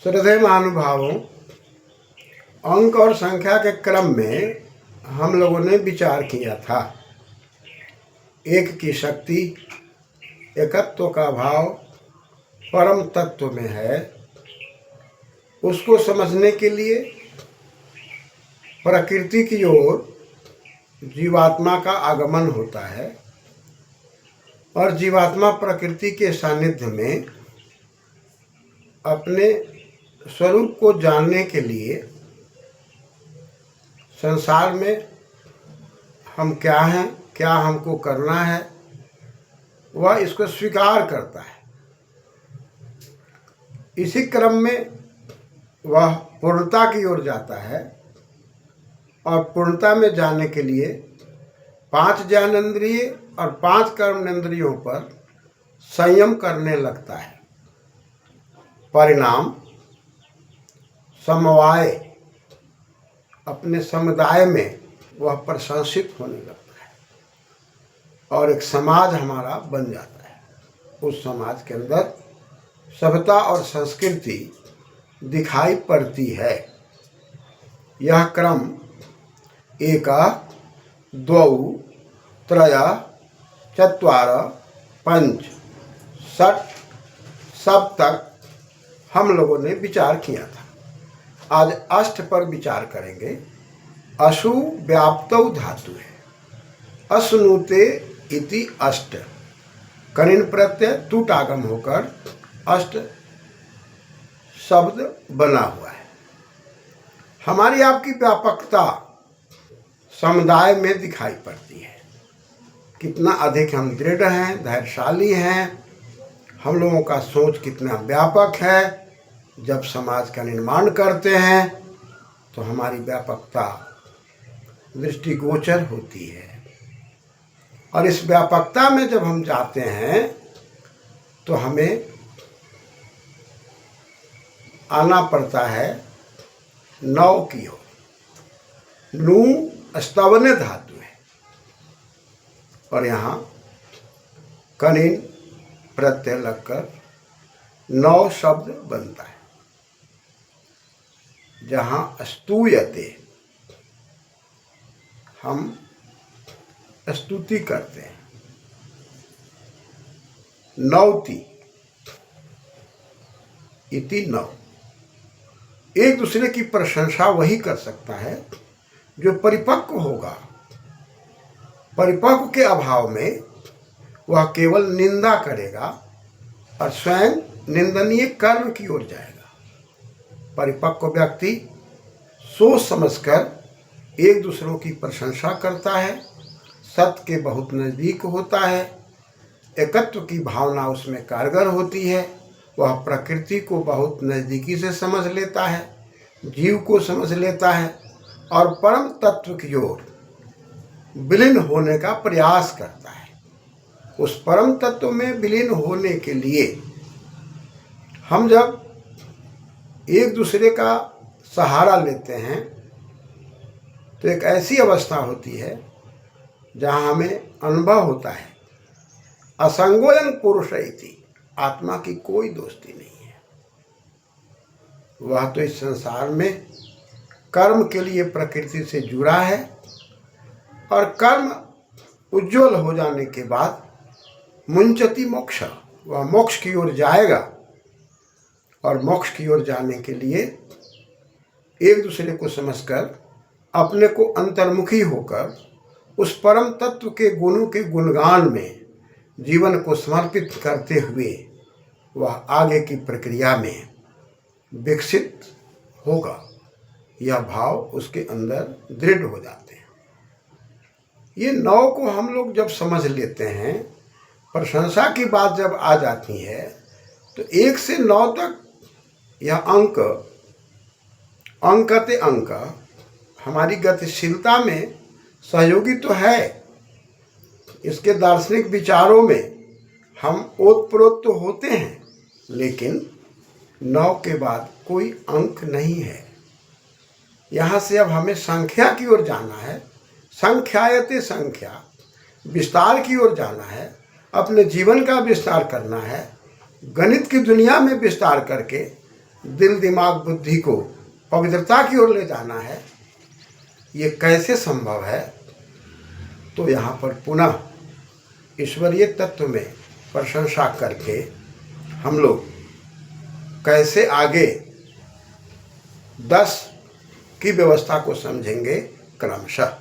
श्रद्धेय महानुभावों, अंक और संख्या के क्रम में हम लोगों ने विचार किया था। एक की शक्ति, एकत्व का भाव परम तत्व में है। उसको समझने के लिए प्रकृति की ओर जीवात्मा का आगमन होता है और जीवात्मा प्रकृति के सानिध्य में अपने स्वरूप को जानने के लिए संसार में हम क्या हैं, क्या हमको करना है, वह इसको स्वीकार करता है। इसी क्रम में वह पूर्णता की ओर जाता है और पूर्णता में जाने के लिए 5 ज्ञानेंद्रिय और 5 कर्मेंद्रियों पर संयम करने लगता है। परिणाम समवाय, अपने समुदाय में वह प्रशंसित होने लगता है और एक समाज हमारा बन जाता है। उस समाज के अंदर सभ्यता और संस्कृति दिखाई पड़ती है। यह क्रम 1 2 3 4 5 6 सब तक हम लोगों ने विचार किया था। आज अष्ट पर विचार करेंगे। अशु व्याप्तौ धातु है। अश्नुते इति अष्ट, कनिन प्रत्यय तुटागम होकर अष्ट शब्द बना हुआ है। हमारी आपकी व्यापकता समुदाय में दिखाई पड़ती है। कितना अधिक हम दृढ़ हैं, धैर्यशाली हैं, हम लोगों का सोच कितना व्यापक है। जब समाज का निर्माण करते हैं तो हमारी व्यापकता दृष्टिगोचर होती है और इस व्यापकता में जब हम जाते हैं तो हमें आना पड़ता है 9 की ओर। नू स्तवने धातु है और यहाँ कनिन प्रत्यय लगकर 9 शब्द बनता है। जहाँ स्तूयते हम स्तुति करते हैं। नौति इति 9, एक दूसरे की प्रशंसा वही कर सकता है जो परिपक्व होगा। परिपक्व के अभाव में वह केवल निंदा करेगा और स्वयं निंदनीय कर्म की ओर जाएगा। परिपक्व व्यक्ति सोच समझकर एक दूसरों की प्रशंसा करता है, सत्य के बहुत नज़दीक होता है, एकत्व की भावना उसमें कारगर होती है। वह प्रकृति को बहुत नज़दीकी से समझ लेता है, जीव को समझ लेता है और परम तत्व की ओर विलीन होने का प्रयास करता है। उस परम तत्व में विलीन होने के लिए हम जब एक दूसरे का सहारा लेते हैं तो एक ऐसी अवस्था होती है जहाँ हमें अनुभव होता है असंगोयन पुरुष इति, आत्मा की कोई दोस्ती नहीं है। वह तो इस संसार में कर्म के लिए प्रकृति से जुड़ा है और कर्म उज्ज्वल हो जाने के बाद मुंचति मोक्ष, वह मोक्ष की ओर जाएगा और मोक्ष की ओर जाने के लिए एक दूसरे को समझकर अपने को अंतर्मुखी होकर उस परम तत्व के गुणों के गुणगान में जीवन को समर्पित करते हुए वह आगे की प्रक्रिया में विकसित होगा। यह भाव उसके अंदर दृढ़ हो जाते हैं। ये 9 को हम लोग जब समझ लेते हैं, प्रशंसा की बात जब आ जाती है तो 1 से 9 तक यह अंकते अंक हमारी गतिशीलता में सहयोगी तो है। इसके दार्शनिक विचारों में हम ओतप्रोत तो होते हैं, लेकिन 9 के बाद कोई अंक नहीं है। यहाँ से अब हमें संख्या की ओर जाना है। संख्यायते संख्या, विस्तार की ओर जाना है। अपने जीवन का विस्तार करना है। गणित की दुनिया में विस्तार करके दिल दिमाग बुद्धि को पवित्रता की ओर ले जाना है, ये कैसे संभव है? तो यहाँ पर पुनः ईश्वरीय तत्व में प्रशंसा करके हम लोग कैसे आगे 10 की व्यवस्था को समझेंगे क्रमशः।